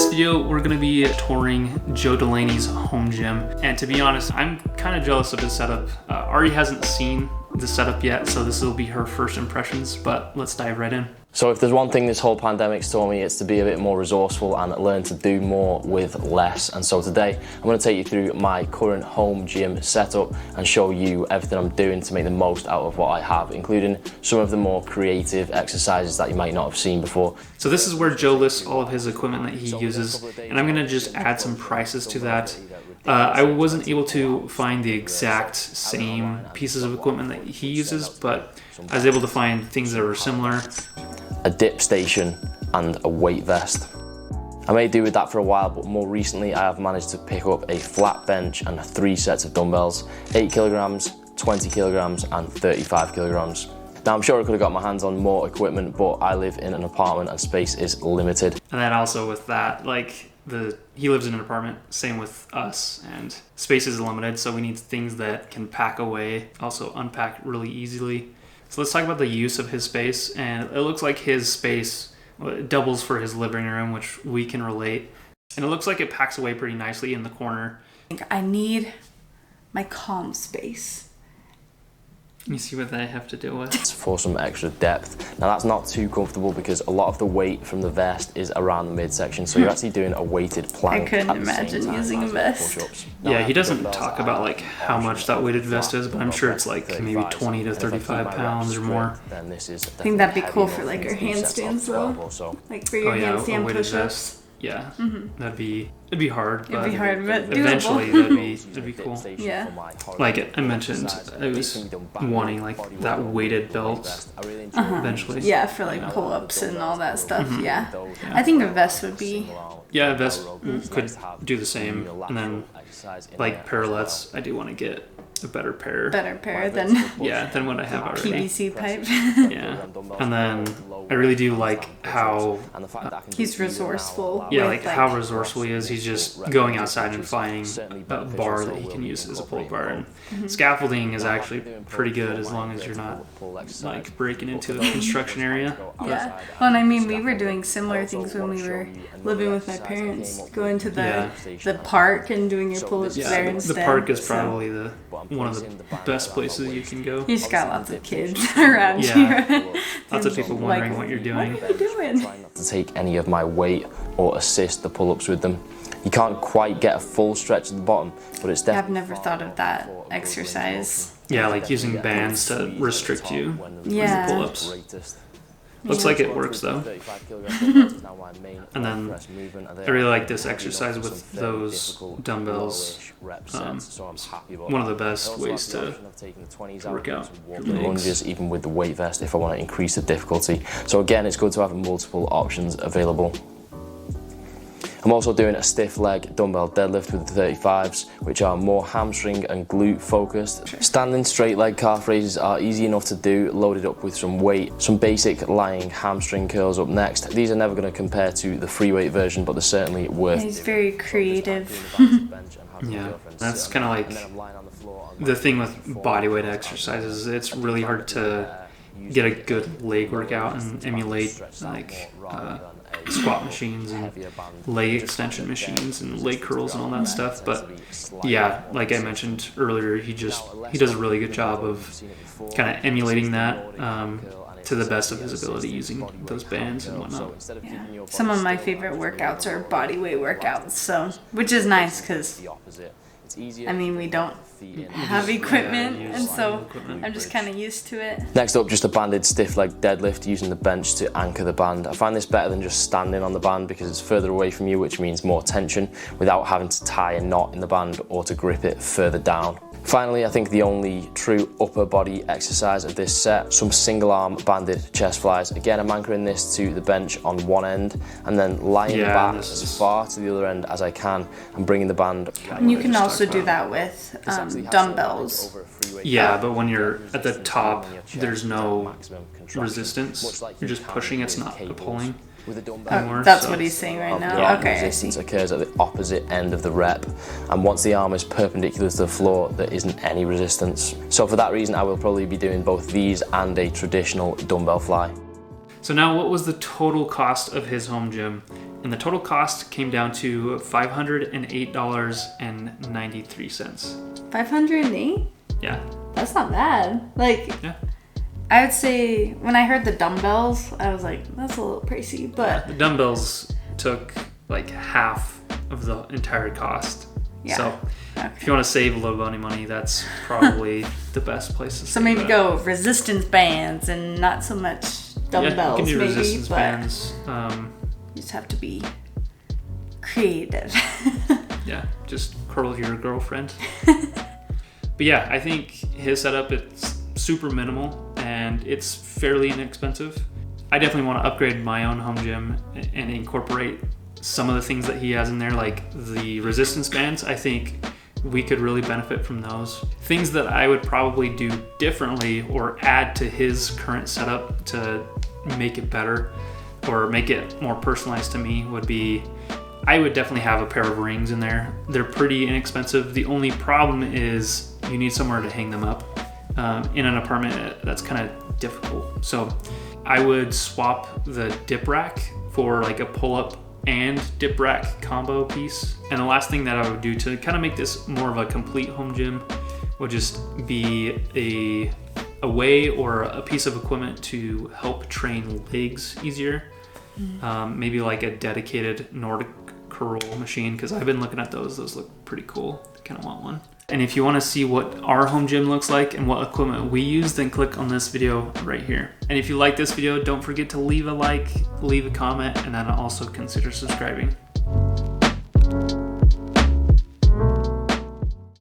this video, we're gonna be touring Joe Delaney's home gym. And to be honest, I'm kind of jealous of his setup. Ari hasn't seen the setup yet, so this will be her first impressions, but let's dive right in. So if there's one thing this whole pandemic's taught me, it's to be a bit more resourceful and learn to do more with less. And so today, I'm gonna take you through my current home gym setup and show you everything I'm doing to make the most out of what I have, including some of the more creative exercises that you might not have seen before. So this is where Joe lists all of his equipment that he uses, and I'm gonna just add some prices to that. I wasn't able to find the exact same pieces of equipment that he uses, but I was able to find things that were similar. A dip station and a weight vest. I made do with that for a while, but more recently I have managed to pick up a flat bench and 3 sets of dumbbells, 8 kilograms, 20 kilograms and 35 kilograms. Now I'm sure I could have got my hands on more equipment, but I live in an apartment and space is limited. And then also with that, he lives in an apartment, same with us, and space is limited, so we need things that can pack away, also unpack really easily. So let's talk about the use of his space, and it looks like his space doubles for his living room, which we can relate. And it looks like it packs away pretty nicely in the corner. I need my calm space. You see what I have to deal with? For some extra depth. Now that's not too comfortable because a lot of the weight from the vest is around the midsection, so you're actually doing a weighted plank. I couldn't imagine using a vest. Yeah, he doesn't talk about how much that weighted vest is, but I'm sure it's maybe 20 to 35 pounds or more. I think that'd be cool for your handstands though. Like for your handstand push-ups. Yeah, it'd be hard. It'd be hard, but eventually doable. that'd be cool. Yeah. Like I mentioned, I was wanting that weighted belt eventually. Yeah, for pull-ups and all that stuff. Yeah. I think a vest would be. Yeah, a vest could do the same, and then parallettes, I do want to get a better pair. Than than what I have already. PVC pipe. Yeah, and then I really do like how he's resourceful. Yeah, how resourceful he is. He's just going outside and finding a bar that he can use as a pull bar. And scaffolding is actually pretty good as long as you're not breaking into a construction area. Yeah. Well, and I mean, we were doing similar things when we were living with my parents, going to the park and doing your pull-ups there instead. The park is probably one of the best places you can go. You just got lots of kids around you. Lots of people wondering what you're doing. What are you doing? Not to take any of my weight or assist the pull-ups with them. You can't quite get a full stretch at the bottom, but it's definitely. I've never thought of that exercise. Yeah, using bands to restrict you with the pull-ups. Looks like it works though. And then I really like this exercise with those dumbbells. One of the best ways to work out your legs. Lunges, even with the weight vest, if I want to increase the difficulty. So again, it's good to have multiple options available. I'm also doing a stiff leg dumbbell deadlift with the 35s, which are more hamstring and glute focused. Standing straight leg calf raises are easy enough to do, loaded up with some weight. Some basic lying hamstring curls up next. These are never going to compare to the free weight version, but they're certainly worth it. He's very creative. Yeah, that's kind of the thing with bodyweight exercises. It's really hard to get a good leg workout and emulate squat machines and leg extension machines and leg curls and all that stuff. But yeah, like I mentioned earlier, he does a really good job of kind of emulating that to the best of his ability using those bands and whatnot. Yeah. Some of my favorite workouts are bodyweight workouts, which is nice because I mean, we don't have equipment, and so I'm just kind of used to it. Next up, just a banded stiff leg deadlift using the bench to anchor the band. I find this better than just standing on the band because it's further away from you, which means more tension without having to tie a knot in the band or to grip it further down. Finally, I think the only true upper body exercise of this set, some single arm banded chest flies. Again, I'm anchoring this to the bench on one end and then lying back as far to the other end as I can and bringing the band. And you can also do that with dumbbells. Yeah, but when you're at the top, there's no resistance. You're just pushing, it's not a pulling. That's what he's saying right now. Okay, resistance occurs at the opposite end of the rep, and once the arm is perpendicular to the floor, there isn't any resistance. So for that reason, I will probably be doing both these and a traditional dumbbell fly. So now, what was the total cost of his home gym? And the total cost came down to $508.93. 508? Yeah. That's not bad. Like, yeah. I would say when I heard the dumbbells, I was like, that's a little pricey, but the dumbbells took like half of the entire cost. Yeah. So if you want to save a little bit of money, that's probably the best place to So maybe go resistance bands and not so much dumbbells. Yeah, you can do maybe, resistance but bands. You just have to be creative. Yeah, just curl your girlfriend. But yeah, I think his setup, it's super minimal and it's fairly inexpensive. I definitely want to upgrade my own home gym and incorporate some of the things that he has in there, like the resistance bands. I think we could really benefit from those. Things that I would probably do differently or add to his current setup to make it better or make it more personalized to me would be, I would definitely have a pair of rings in there. They're pretty inexpensive. The only problem is you need somewhere to hang them up. In an apartment, that's kind of difficult. So I would swap the dip rack for like a pull-up and dip rack combo piece. And the last thing that I would do to kind of make this more of a complete home gym would just be a way or a piece of equipment to help train legs easier. Maybe like a dedicated Nordic curl machine, because I've been looking at those look pretty cool. I kind of want one. And if you want to see what our home gym looks like and what equipment we use, then click on this video right here. And if you like this video, don't forget to leave a like, leave a comment, and then also consider subscribing.